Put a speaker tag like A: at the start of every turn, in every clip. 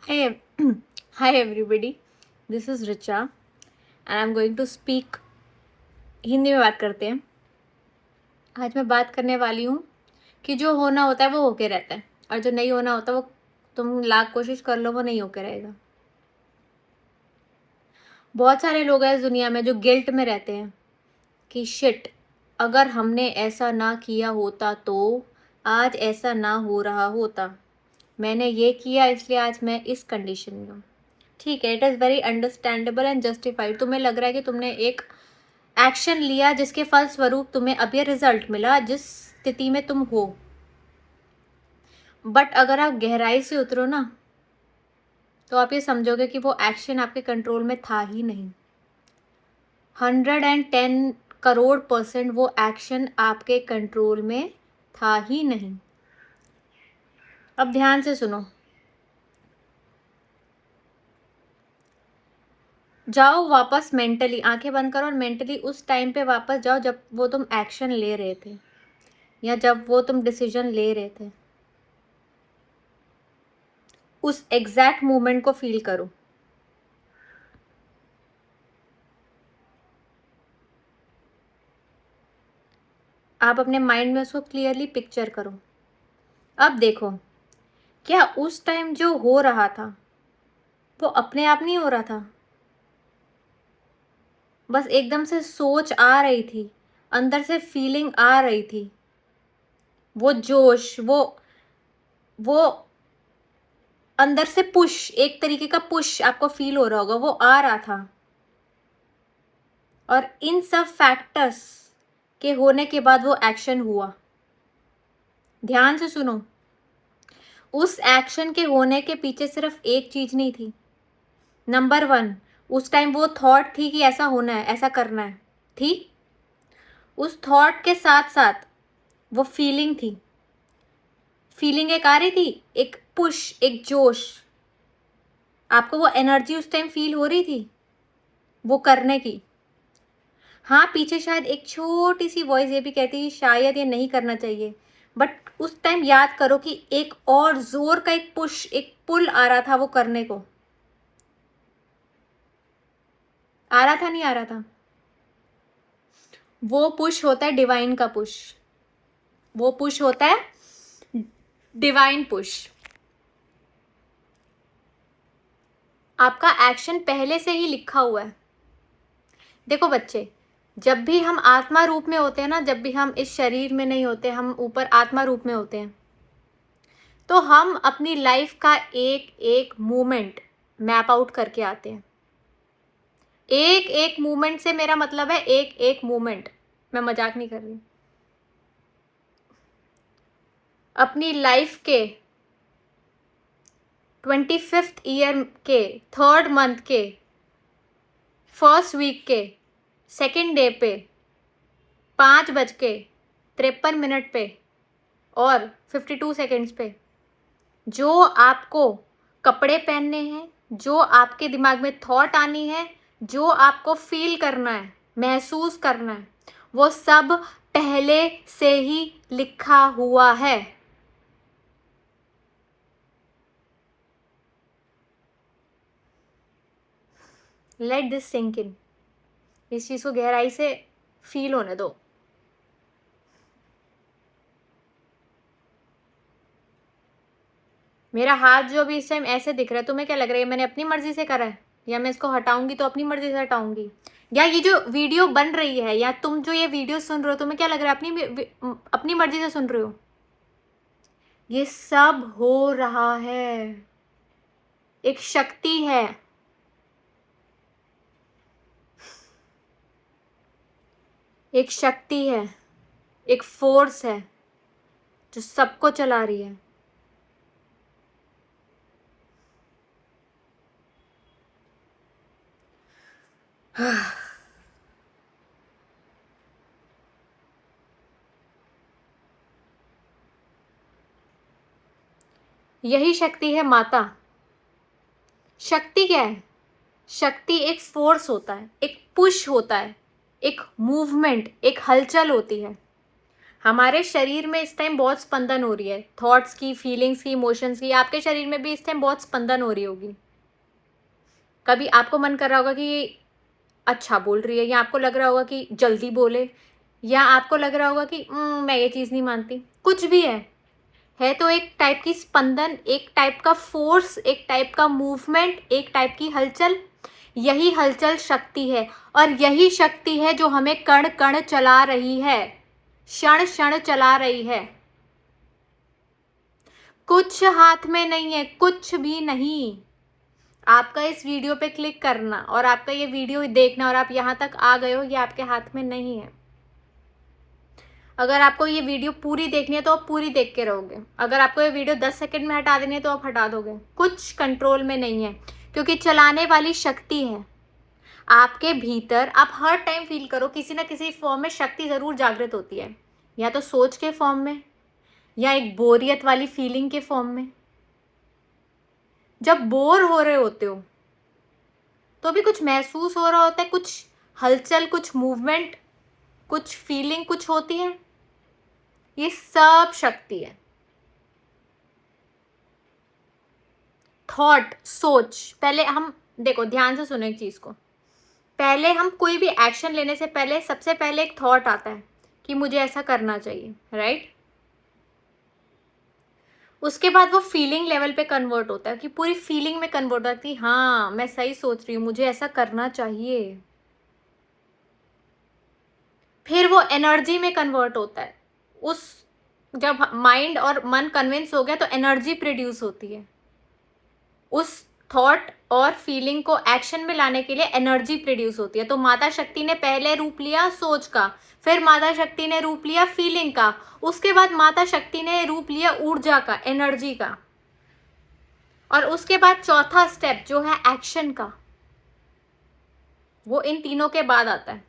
A: Hi, hi everybody. This is Richa and I'm going to speak. Hindi में बात करते हैं। आज मैं बात करने वाली हूँ कि जो होना होता है वो होके रहता है और जो नहीं होना होता वो तुम लाख कोशिश कर लो वो नहीं होके रहेगा। बहुत सारे लोग हैं इस दुनिया में जो गिल्ट में रहते हैं कि शिट, अगर हमने ऐसा ना किया होता तो आज ऐसा ना हो रहा होता। मैंने ये किया इसलिए आज मैं इस कंडीशन में हूँ। ठीक है, it is very understandable and justified. तुम्हें लग रहा है कि तुमने एक एक्शन लिया जिसके फलस्वरूप तुम्हें अब ये रिजल्ट मिला जिस स्थिति में तुम हो। बट अगर आप गहराई से उतरो ना तो आप ये समझोगे कि वो एक्शन आपके कंट्रोल में था ही नहीं। 110 करोड़% वो एक्शन आपके कंट्रोल में था ही नहीं। अब ध्यान से सुनो। जाओ वापस मेंटली, आंखें बंद करो और मेंटली उस टाइम पे वापस जाओ जब वो तुम एक्शन ले रहे थे या जब वो तुम डिसीजन ले रहे थे। उस एग्जैक्ट मोमेंट को फील करो। आप अपने माइंड में उसको क्लियरली पिक्चर करो। अब देखो, क्या उस टाइम जो हो रहा था वो अपने आप नहीं हो रहा था, बस एकदम से सोच आ रही थी, अंदर से फीलिंग आ रही थी, वो जोश, वो अंदर से पुश, एक तरीके का पुश आपको फील हो रहा होगा, वो आ रहा था। और इन सब फैक्टर्स के होने के बाद वो एक्शन हुआ। ध्यान से सुनो, उस एक्शन के होने के पीछे सिर्फ एक चीज नहीं थी। नंबर 1, उस टाइम वो थॉट थी कि ऐसा होना है, ऐसा करना है, थी। उस थॉट के साथ साथ वो फीलिंग थी। फीलिंग एक आ रही थी, एक पुश, एक जोश। आपको वो एनर्जी उस टाइम फील हो रही थी वो करने की। हाँ, पीछे शायद एक छोटी सी वॉइस ये भी कहती शायद ये नहीं करना चाहिए, बट उस टाइम याद करो कि एक और जोर का एक पुश, एक पुल आ रहा था वो करने को। आ रहा था, नहीं आ रहा था? वो पुश होता है डिवाइन का पुश। वो पुश होता है डिवाइन पुश। आपका एक्शन पहले से ही लिखा हुआ है। देखो बच्चे, जब भी हम आत्मा रूप में होते हैं ना, जब भी हम इस शरीर में नहीं होते, हम ऊपर आत्मा रूप में होते हैं, तो हम अपनी लाइफ का एक एक मोमेंट मैप आउट करके आते हैं। एक एक मोमेंट से मेरा मतलब है एक एक मोमेंट, मैं मजाक नहीं कर रही। अपनी लाइफ के 25th ईयर के 3rd मंथ के 1st वीक के 2nd डे पे 5:53 पे और 52 सेकेंड्स पे जो आपको कपड़े पहनने हैं, जो आपके दिमाग में थॉट आनी है, जो आपको फील करना है, महसूस करना है, वो सब पहले से ही लिखा हुआ है। Let this sync in. इस चीज को गहराई से फील होने दो। मेरा हाथ जो भी इस टाइम ऐसे दिख रहा है, तुम्हें क्या लग रहा है मैंने अपनी मर्जी से करा है, या मैं इसको हटाऊंगी तो अपनी मर्जी से हटाऊंगी, या ये जो वीडियो बन रही है या तुम जो ये वीडियो सुन रहे हो, तुम्हें क्या लग रहा है अपनी मर्जी से सुन रहे हो? ये सब हो रहा है। एक शक्ति है, एक शक्ति है, एक फोर्स है जो सबको चला रही है। यही शक्ति है माता। शक्ति क्या है? शक्ति एक फोर्स होता है, एक पुश होता है, एक मूवमेंट, एक हलचल होती है। हमारे शरीर में इस टाइम बहुत स्पंदन हो रही है, थॉट्स की, फीलिंग्स की, इमोशंस की। आपके शरीर में भी इस टाइम बहुत स्पंदन हो रही होगी। कभी आपको मन कर रहा होगा कि अच्छा बोल रही है, या आपको लग रहा होगा कि जल्दी बोले, या आपको लग रहा होगा कि मैं ये चीज़ नहीं मानती। कुछ भी है तो एक टाइप की स्पंदन, एक टाइप का फोर्स, एक टाइप का मूवमेंट, एक टाइप की हलचल। यही हलचल शक्ति है, और यही शक्ति है जो हमें कण कण चला रही है, क्षण क्षण चला रही है। कुछ हाथ में नहीं है, कुछ भी नहीं। आपका इस वीडियो पे क्लिक करना और आपका ये वीडियो देखना और आप यहाँ तक आ गए हो, ये आपके हाथ में नहीं है। अगर आपको ये वीडियो पूरी देखनी है तो आप पूरी देख के रहोगे। अगर आपको ये वीडियो 10 सेकंड में हटा देनी है तो आप हटा दोगे। कुछ कंट्रोल में नहीं है, क्योंकि चलाने वाली शक्ति है आपके भीतर। आप हर टाइम फील करो, किसी ना किसी फॉर्म में शक्ति ज़रूर जागृत होती है, या तो सोच के फॉर्म में, या एक बोरियत वाली फीलिंग के फॉर्म में। जब बोर हो रहे होते हो तो भी कुछ महसूस हो रहा होता है, कुछ हलचल, कुछ मूवमेंट, कुछ फीलिंग कुछ होती है। ये सब शक्ति है। थॉट, सोच। पहले हम देखो, ध्यान से सुनो एक चीज को। पहले हम कोई भी एक्शन लेने से पहले सबसे पहले एक थॉट आता है कि मुझे ऐसा करना चाहिए, राइट। उसके बाद वो फीलिंग लेवल पे कन्वर्ट होता है, कि पूरी फीलिंग में कन्वर्ट होता है कि हाँ मैं सही सोच रही हूँ, मुझे ऐसा करना चाहिए। फिर वो एनर्जी में कन्वर्ट होता है। उस जब माइंड और मन कन्विंस हो गया तो एनर्जी प्रोड्यूस होती है। उस थॉट और फीलिंग को एक्शन में लाने के लिए एनर्जी प्रोड्यूस होती है। तो माता शक्ति ने पहले रूप लिया सोच का, फिर माता शक्ति ने रूप लिया फीलिंग का, उसके बाद माता शक्ति ने रूप लिया ऊर्जा का, एनर्जी का, और उसके बाद चौथा स्टेप जो है एक्शन का, वो इन तीनों के बाद आता है।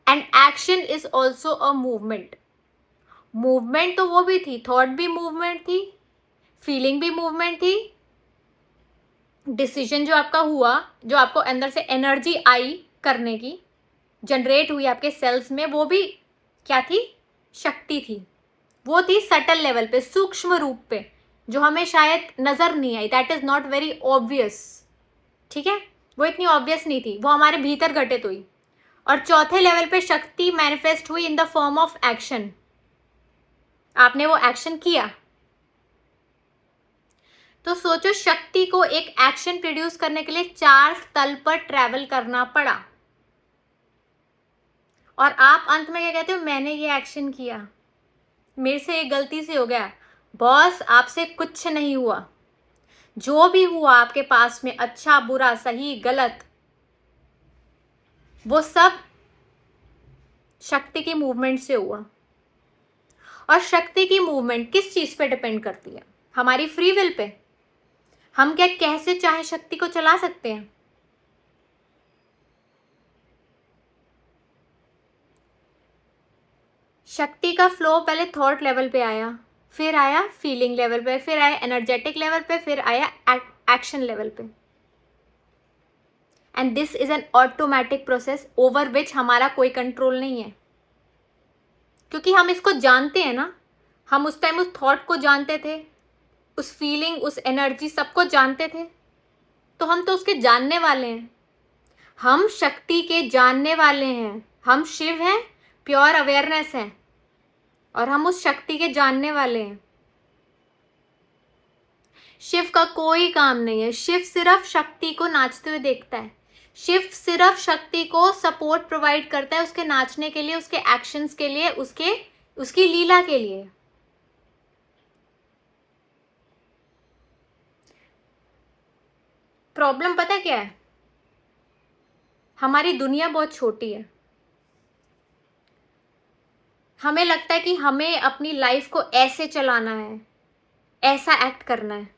A: And action is also a movement. Movement तो वो भी थी, थॉट भी मूवमेंट थी, फीलिंग भी मूवमेंट थी, डिसीजन जो आपका हुआ, जो आपको अंदर से एनर्जी आई करने की, जनरेट हुई आपके सेल्स में, वो भी क्या थी? शक्ति थी। वो थी सटल लेवल पे, सूक्ष्म रूप पे, जो हमें शायद नजर नहीं आई। That is not very obvious, ठीक है, वो इतनी ऑब्वियस नहीं थी, वो हमारे भीतर घटित हुई। और चौथे लेवल पे शक्ति मैनिफेस्ट हुई in the form of action. आपने वो एक्शन किया। तो सोचो, शक्ति को एक एक्शन प्रोड्यूस करने के लिए 4 तल पर ट्रैवल करना पड़ा, और आप अंत में क्या कहते हो? मैंने ये एक्शन किया, मेरे से एक गलती से हो गया। बॉस, आपसे कुछ नहीं हुआ। जो भी हुआ आपके पास में, अच्छा बुरा सही गलत, वो सब शक्ति की मूवमेंट से हुआ। और शक्ति की मूवमेंट किस चीज पे डिपेंड करती है? हमारी फ्री विल पे। हम क्या कैसे चाहे शक्ति को चला सकते हैं? शक्ति का फ्लो पहले थॉट लेवल पे आया, फिर आया फीलिंग लेवल पे, फिर आया एनर्जेटिक लेवल पे, फिर आया एक्शन लेवल पे। And this is an automatic process over which हमारा कोई कंट्रोल नहीं है, क्योंकि हम इसको जानते हैं ना। हम उस टाइम उस थॉट को जानते थे, उस फीलिंग, उस एनर्जी सबको जानते थे, तो हम तो उसके जानने वाले हैं। हम शक्ति के जानने वाले हैं। हम शिव हैं, प्योर अवेयरनेस है, और हम उस शक्ति के जानने वाले हैं। शिव का कोई काम नहीं है। शिव सिर्फ शक्ति को नाचते हुए देखता है। शिव सिर्फ शक्ति को सपोर्ट प्रोवाइड करता है, उसके नाचने के लिए, उसके एक्शंस के लिए, उसकी लीला के लिए। प्रॉब्लम पता क्या है? हमारी दुनिया बहुत छोटी है। हमें लगता है कि हमें अपनी लाइफ को ऐसे चलाना है, ऐसा एक्ट करना है।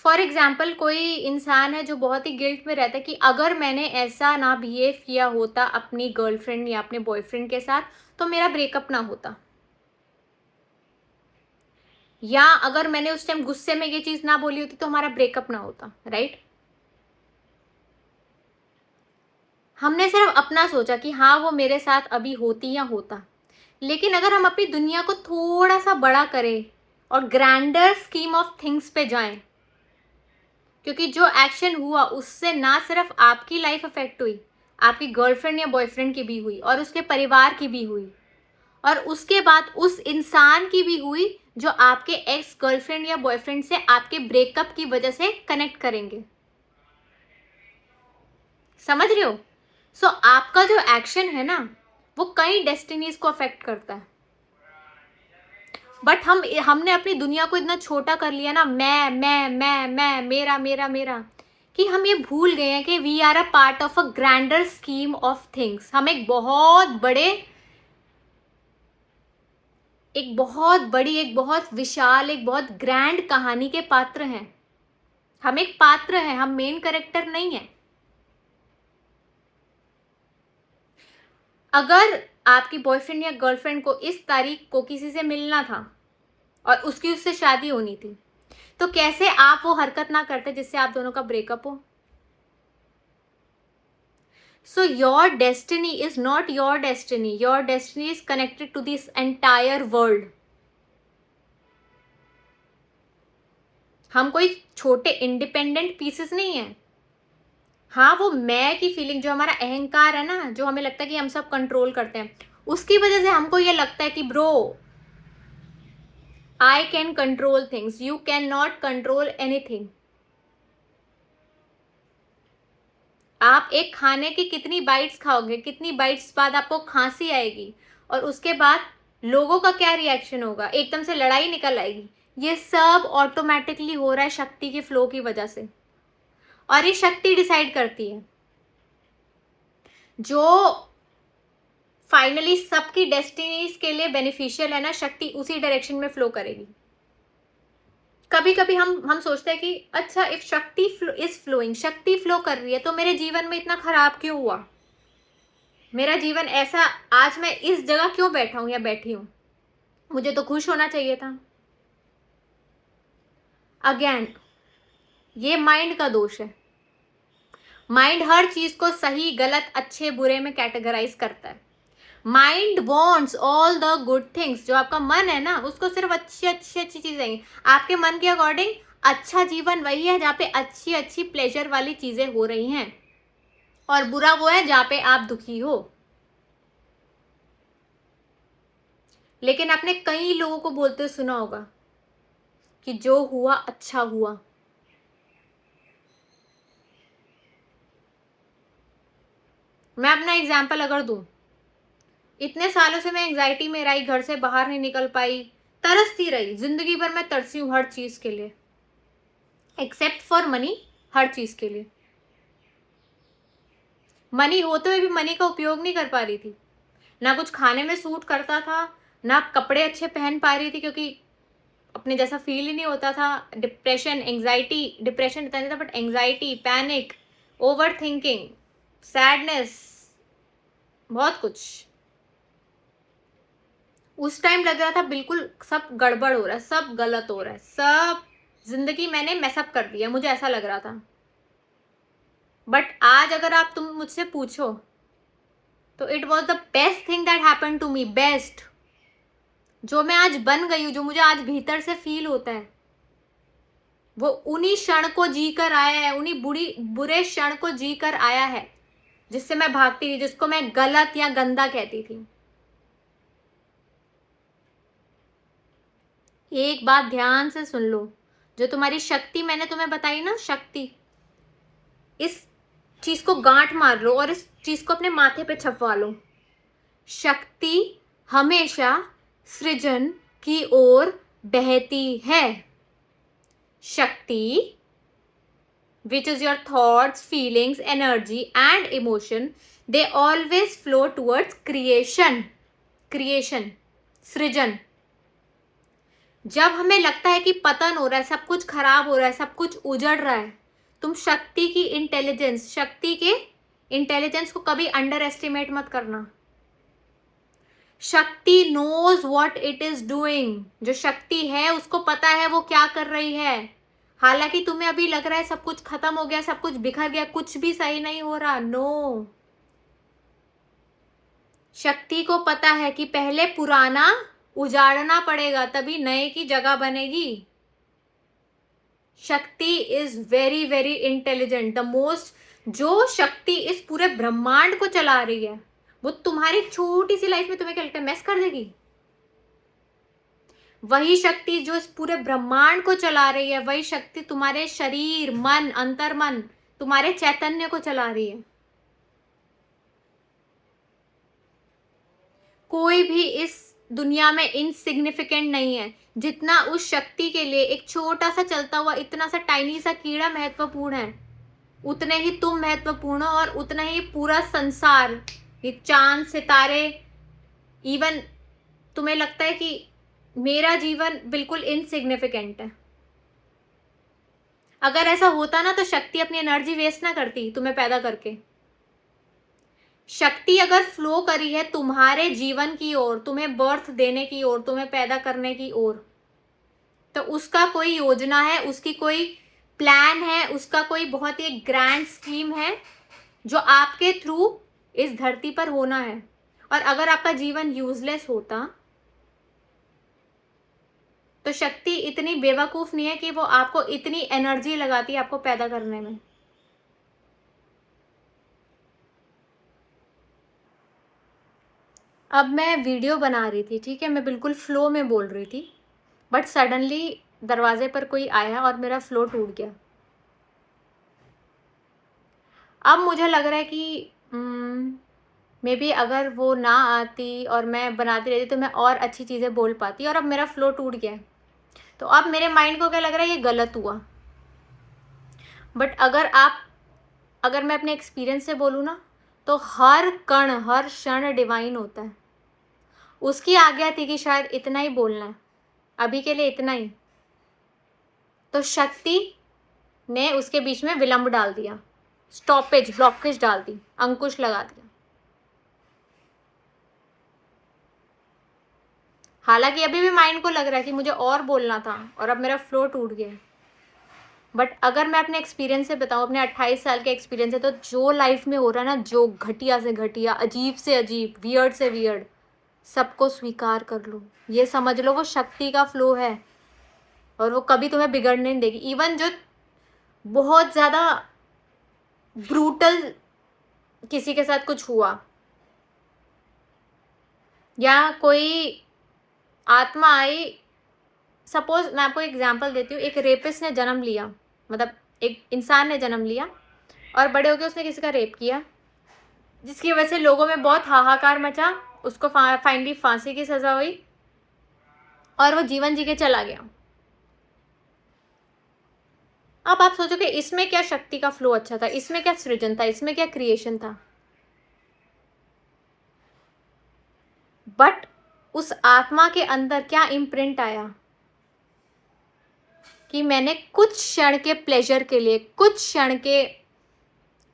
A: फॉर एग्जाम्पल, कोई इंसान है जो बहुत ही गिल्ट में रहता है कि अगर मैंने ऐसा ना बिहेव किया होता अपनी गर्लफ्रेंड या अपने बॉयफ्रेंड के साथ तो मेरा ब्रेकअप ना होता, या अगर मैंने उस टाइम गुस्से में ये चीज ना बोली होती तो हमारा ब्रेकअप ना होता, राइट। हमने सिर्फ अपना सोचा कि हाँ वो मेरे साथ अभी होती या होता, लेकिन अगर हम अपनी दुनिया को थोड़ा सा बड़ा करें और ग्रैंडर स्कीम ऑफ थिंग्स पे जाएं, क्योंकि जो एक्शन हुआ उससे ना सिर्फ आपकी लाइफ अफेक्ट हुई, आपकी गर्लफ्रेंड या बॉयफ्रेंड की भी हुई, और उसके परिवार की भी हुई, और उसके बाद उस इंसान की भी हुई जो आपके एक्स गर्लफ्रेंड या बॉयफ्रेंड से आपके ब्रेकअप की वजह से कनेक्ट करेंगे। समझ रहे हो? सो आपका जो एक्शन है ना, वो कई डेस्टिनीज को अफेक्ट करता है। बट हमने अपनी दुनिया को इतना छोटा कर लिया ना, मैं, मेरा मेरा मेरा, कि हम ये भूल गए हैं कि we are a part of a grander scheme of things. हम एक बहुत बड़ी, एक बहुत विशाल, एक बहुत ग्रैंड कहानी के पात्र हैं। हम एक पात्र हैं, हम मेन कैरेक्टर नहीं है। अगर आपकी बॉयफ्रेंड या गर्लफ्रेंड को इस तारीख को किसी से मिलना था और उसकी उससे शादी होनी थी, तो कैसे आप वो हरकत ना करते जिससे आप दोनों का ब्रेकअप हो? So your destiny is not your destiny. Your destiny is connected to this entire world. हम कोई छोटे इंडिपेंडेंट पीसेस नहीं है। हाँ, वो मैं की फीलिंग, जो हमारा अहंकार है ना, जो हमें लगता है कि हम सब कंट्रोल करते हैं, उसकी वजह से हमको ये लगता है कि bro, I can control things, you can not control anything. आप एक खाने की कितनी बाइट्स खाओगे, कितनी बाइट्स बाद आपको खांसी आएगी, और उसके बाद लोगों का क्या रिएक्शन होगा, एकदम से लड़ाई निकल आएगी। ये सब ऑटोमेटिकली हो रहा है शक्ति के फ्लो की वजह से, और ये शक्ति डिसाइड करती है। जो फाइनली सबकी डेस्टिनीज के लिए बेनिफिशियल है ना, शक्ति उसी डायरेक्शन में फ्लो करेगी। कभी कभी हम सोचते हैं कि अच्छा, इफ शक्ति इज फ्लोइंग, शक्ति फ्लो कर रही है, तो मेरे जीवन में इतना खराब क्यों हुआ, मेरा जीवन ऐसा, आज मैं इस जगह क्यों बैठा हूं या बैठी हूं, मुझे तो खुश होना चाहिए था। अगेन, ये माइंड का दोष है। माइंड हर चीज को सही गलत अच्छे बुरे में कैटेगराइज करता है। Mind wants all the good things. जो आपका मन है ना, उसको सिर्फ अच्छी चीजें, आपके मन के अकॉर्डिंग अच्छा जीवन वही है जहाँ पे अच्छी प्लेजर वाली चीजें हो रही हैं, और बुरा वो है जहाँ पे आप दुखी हो। लेकिन आपने कई लोगों को बोलते सुना होगा कि जो हुआ अच्छा हुआ। मैं अपना एग्जाम्पल अगर दूं, इतने सालों से मैं एंग्जाइटी में रही, घर से बाहर नहीं निकल पाई, तरसती रही, जिंदगी भर मैं तरसी हूँ हर चीज के लिए, एक्सेप्ट फॉर मनी। हर चीज के लिए मनी होते हुए भी मनी का उपयोग नहीं कर पा रही थी। ना कुछ खाने में सूट करता था, ना कपड़े अच्छे पहन पा रही थी, क्योंकि अपने जैसा फील ही नहीं होता था। डिप्रेशन, एंग्जाइटी, डिप्रेशन इतना नहीं था, but anxiety, panic, over thinking, sadness, बहुत कुछ। उस टाइम लग रहा था बिल्कुल सब गड़बड़ हो रहा है, सब गलत हो रहा है, सब जिंदगी मैंने मैसअप कर दिया, मुझे ऐसा लग रहा था। बट आज अगर आप तुम मुझसे पूछो तो it was the best thing that happen to me. Best, जो मैं आज बन गई हूँ, जो मुझे आज भीतर से फील होता है, वो उन्हीं क्षण को जी कर आया है, उन्हीं बुरे क्षण को जी कर आया है जिससे मैं भागती थी, जिसको मैं गलत या गंदा कहती थी। एक बात ध्यान से सुन लो, जो तुम्हारी शक्ति मैंने तुम्हें बताई ना, शक्ति, इस चीज को गांठ मार लो और इस चीज को अपने माथे पे छपवा लो। शक्ति हमेशा सृजन की ओर बहती है। शक्ति, which is your thoughts, feelings, energy and emotion, they always flow towards creation. सृजन। जब हमें लगता है कि पतन हो रहा है, सब कुछ खराब हो रहा है, सब कुछ उजड़ रहा है, तुम शक्ति की इंटेलिजेंस, शक्ति के इंटेलिजेंस को कभी अंडर एस्टिमेट मत करना। Shakti knows what it is doing. जो शक्ति है उसको पता है वो क्या कर रही है। हालांकि तुम्हें अभी लग रहा है सब कुछ खत्म हो गया, सब कुछ बिखर गया, कुछ भी सही नहीं हो रहा, नो। शक्ति को पता है कि पहले पुराना उजाड़ना पड़ेगा तभी नए की जगह बनेगी। शक्ति is very very intelligent, the most. जो शक्ति इस पूरे ब्रह्मांड को चला रही है वो तुम्हारी छोटी सी लाइफ में तुम्हें क्या लगता है मैस कर देगी? वही शक्ति जो इस पूरे ब्रह्मांड को चला रही है, वही शक्ति तुम्हारे शरीर, मन, अंतर्मन, तुम्हारे चैतन्य को चला रही है। कोई भी इस दुनिया में इनसिग्निफिकेंट नहीं है। जितना उस शक्ति के लिए एक छोटा सा चलता हुआ इतना सा टाइनी सा कीड़ा महत्वपूर्ण है, उतने ही तुम महत्वपूर्ण हो, और उतना ही पूरा संसार, ये चांद, सितारे, इवन तुम्हें लगता है कि मेरा जीवन बिल्कुल इनसिग्निफिकेंट है। अगर ऐसा होता ना तो शक्ति अपनी एनर्जी वेस्ट ना करती तुम्हें पैदा करके। शक्ति अगर फ्लो करी है तुम्हारे जीवन की ओर, तुम्हें बर्थ देने की ओर, तुम्हें पैदा करने की ओर, तो उसका कोई योजना है, उसकी कोई प्लान है, उसका कोई बहुत ही ग्रैंड स्कीम है जो आपके थ्रू इस धरती पर होना है। और अगर आपका जीवन यूजलेस होता तो शक्ति इतनी बेवकूफ नहीं है कि वो आपको इतनी एनर्जी लगाती है आपको पैदा करने में। अब मैं वीडियो बना रही थी, ठीक है, मैं बिल्कुल फ्लो में बोल रही थी, बट सडनली दरवाजे पर कोई आया और मेरा फ्लो टूट गया। अब मुझे लग रहा है कि मे बी अगर वो ना आती और मैं बनाती रहती तो मैं और अच्छी चीज़ें बोल पाती, और अब मेरा फ्लो टूट गया है। तो अब मेरे माइंड को क्या लग रहा है, ये गलत हुआ। बट अगर मैं अपने एक्सपीरियंस से बोलूँ ना, तो हर कण, हर क्षण डिवाइन होता है। उसकी आज्ञा थी कि शायद इतना ही बोलना है, अभी के लिए इतना ही, तो शक्ति ने उसके बीच में विलंब डाल दिया, स्टॉपेज, ब्लॉकेज डाल दी, अंकुश लगा दिया। हालांकि अभी भी माइंड को लग रहा है कि मुझे और बोलना था और अब मेरा फ्लो टूट गया। बट अगर मैं अपने एक्सपीरियंस से बताऊँ, अपने 28 साल के एक्सपीरियंस है, तो जो लाइफ में हो रहा है ना, जो घटिया से घटिया, अजीब से अजीब, वियर्ड से वियर्ड, सबको स्वीकार कर लो। ये समझ लो वो शक्ति का फ्लो है और वो कभी तुम्हें बिगड़ने नहीं देगी। इवन जो बहुत ज़्यादा ब्रूटल किसी के साथ कुछ हुआ, या कोई आत्मा आई, सपोज मैं आपको एग्जांपल देती हूँ, एक रेपिस्ट ने जन्म लिया, मतलब एक इंसान ने जन्म लिया और बड़े होकर उसने किसी का रेप किया, जिसकी वजह से लोगों में बहुत हाहाकार मचा, उसको फाइनली फांसी की सज़ा हुई और वो जीवन जी के चला गया। अब आप सोचो कि इसमें क्या शक्ति का फ्लो अच्छा था, इसमें क्या सृजन था, इसमें क्या क्रिएशन था। बट उस आत्मा के अंदर क्या इम्प्रिंट आया कि मैंने कुछ क्षण के प्लेजर के लिए, कुछ क्षण के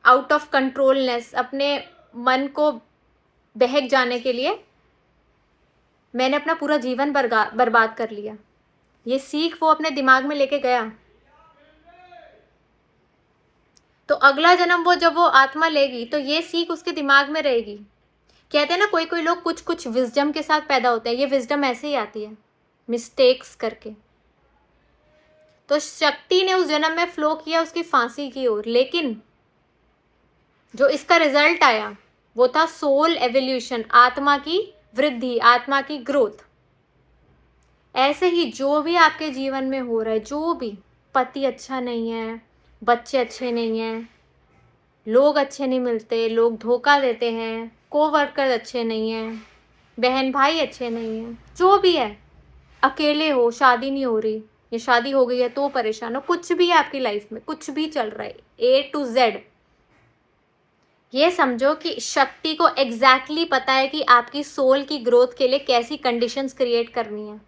A: आउट ऑफ कंट्रोलनेस, अपने मन को बहक जाने के लिए मैंने अपना पूरा जीवन बर्बाद कर लिया। ये सीख वो अपने दिमाग में लेके गया। तो अगला जन्म वो जब वो आत्मा लेगी तो ये सीख उसके दिमाग में रहेगी। कहते हैं ना, कोई कोई लोग कुछ कुछ विजडम के साथ पैदा होते हैं, ये विजडम ऐसे ही आती है मिस्टेक्स करके। तो शक्ति ने उस जन्म में फ्लो किया उसकी फांसी की ओर, लेकिन जो इसका रिजल्ट आया वो था सोल एवोल्यूशन, आत्मा की वृद्धि, आत्मा की ग्रोथ। ऐसे ही जो भी आपके जीवन में हो रहा है, जो भी, पति अच्छा नहीं है, बच्चे अच्छे नहीं हैं, लोग अच्छे नहीं मिलते, लोग धोखा देते हैं, कोवर्कर अच्छे नहीं हैं, बहन भाई अच्छे नहीं हैं, जो भी है, अकेले हो, शादी नहीं हो रही, या शादी हो गई है तो परेशान हो, कुछ भी है आपकी लाइफ में, कुछ भी चल रहा है A to Z, ये समझो कि शक्ति को एग्जैक्टली पता है कि आपकी सोल की ग्रोथ के लिए कैसी कंडीशंस क्रिएट करनी है।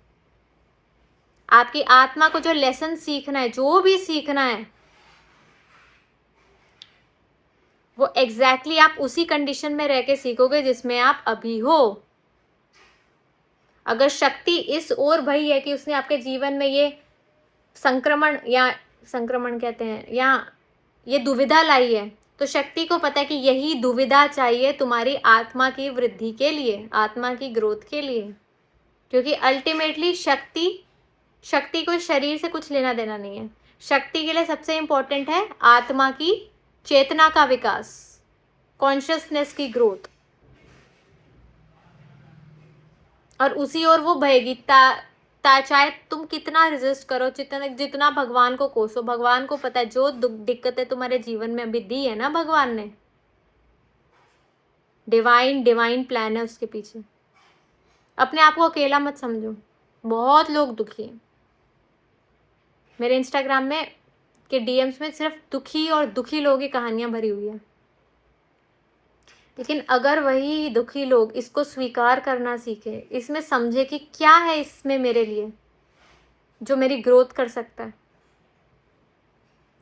A: आपकी आत्मा को जो लेसन सीखना है, जो भी सीखना है, वो एग्जैक्टली आप उसी कंडीशन में रह के सीखोगे जिसमें आप अभी हो। अगर शक्ति इस ओर भई है कि उसने आपके जीवन में ये संक्रमण, या संक्रमण कहते हैं, या ये दुविधा लाई है तो शक्ति को पता है कि यही दुविधा चाहिए तुम्हारी आत्मा की वृद्धि के लिए, आत्मा की ग्रोथ के लिए, क्योंकि अल्टीमेटली शक्ति को शरीर से कुछ लेना देना नहीं है। शक्ति के लिए सबसे इंपॉर्टेंट है आत्मा की चेतना का विकास, कॉन्शियसनेस की ग्रोथ, और उसी ओर वो बहेगी। चाहे तुम कितना रेजिस्ट करो, जितना भगवान को कोसो, भगवान को पता है जो दिक्कतें तुम्हारे जीवन में अभी दी है ना भगवान ने, डिवाइन प्लान है उसके पीछे। अपने आप को अकेला मत समझो, बहुत लोग दुखी हैं। मेरे इंस्टाग्राम में के डीएम्स में सिर्फ दुखी और दुखी लोगों की कहानियां भरी हुई है। लेकिन अगर वही दुखी लोग इसको स्वीकार करना सीखे, इसमें समझे कि क्या है इसमें मेरे लिए जो मेरी ग्रोथ कर सकता है,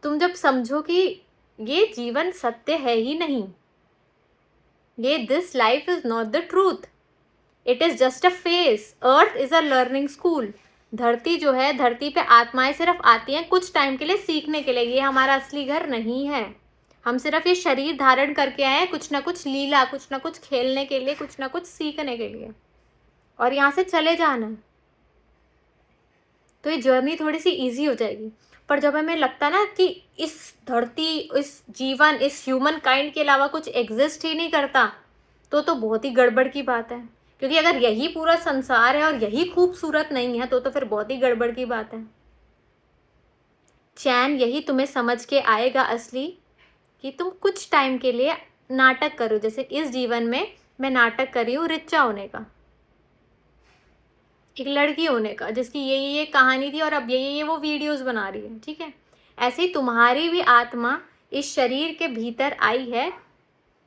A: तुम जब समझो कि ये जीवन सत्य है ही नहीं, ये this life is not the truth, it is just a phase, earth is a learning school. धरती जो है, धरती पे आत्माएं सिर्फ आती हैं कुछ टाइम के लिए सीखने के लिए, ये हमारा असली घर नहीं है। हम सिर्फ ये शरीर धारण करके आए हैं कुछ ना कुछ लीला, कुछ ना कुछ खेलने के लिए, कुछ ना कुछ सीखने के लिए, और यहाँ से चले जाना है। तो ये जर्नी थोड़ी सी ईजी हो जाएगी। पर जब हमें लगता ना कि इस धरती, इस जीवन, इस ह्यूमन काइंड के अलावा कुछ एग्जिस्ट ही नहीं करता, तो बहुत ही गड़बड़ की बात है। क्योंकि अगर यही पूरा संसार है और यही खूबसूरत नहीं है तो फिर बहुत ही गड़बड़ की बात है। चैन यही तुम्हें समझ के आएगा असली, कि तुम कुछ टाइम के लिए नाटक करो। जैसे इस जीवन में मैं नाटक कर रही हूँ रिचा होने का, एक लड़की होने का, जिसकी ये कहानी थी और अब ये वो वीडियोस बना रही है, ठीक है। ऐसे ही तुम्हारी भी आत्मा इस शरीर के भीतर आई है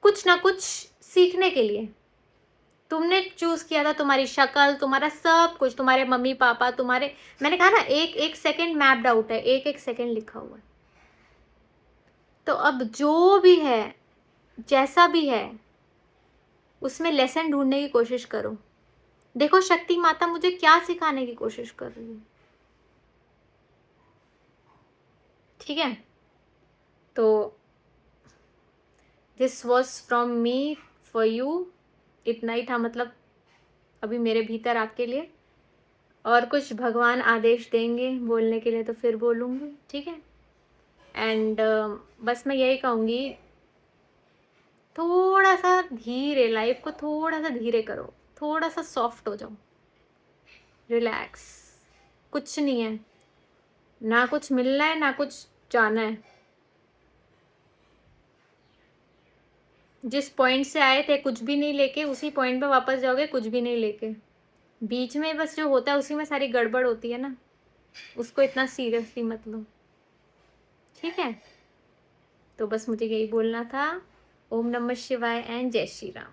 A: कुछ ना कुछ सीखने के लिए। तुमने चूज किया था, तुम्हारी शक्ल, तुम्हारा सब कुछ, तुम्हारे मम्मी पापा, तुम्हारे, मैंने कहा ना एक एक सेकेंड मैप्ड आउट है, एक एक सेकेंड लिखा हुआ है। तो अब जो भी है, जैसा भी है, उसमें लेसन ढूंढने की कोशिश करो। देखो शक्ति माता मुझे क्या सिखाने की कोशिश कर रही है, ठीक है। तो this was from me for you, इतना ही था, मतलब अभी मेरे भीतर आपके लिए। और कुछ भगवान आदेश देंगे बोलने के लिए तो फिर बोलूँगी, ठीक है। एंड बस मैं यही कहूँगी, थोड़ा सा धीरे, लाइफ को थोड़ा सा धीरे करो, थोड़ा सा सॉफ्ट हो जाओ, रिलैक्स। कुछ नहीं है, ना कुछ मिलना है ना कुछ जाना है। जिस पॉइंट से आए थे कुछ भी नहीं लेके, उसी पॉइंट पे वापस जाओगे कुछ भी नहीं लेके। बीच में बस जो होता है उसी में सारी गड़बड़ होती है ना, उसको इतना सीरियसली मत लो, ठीक है। तो बस मुझे यही बोलना था। ओम नमः शिवाय एंड जय श्री राम।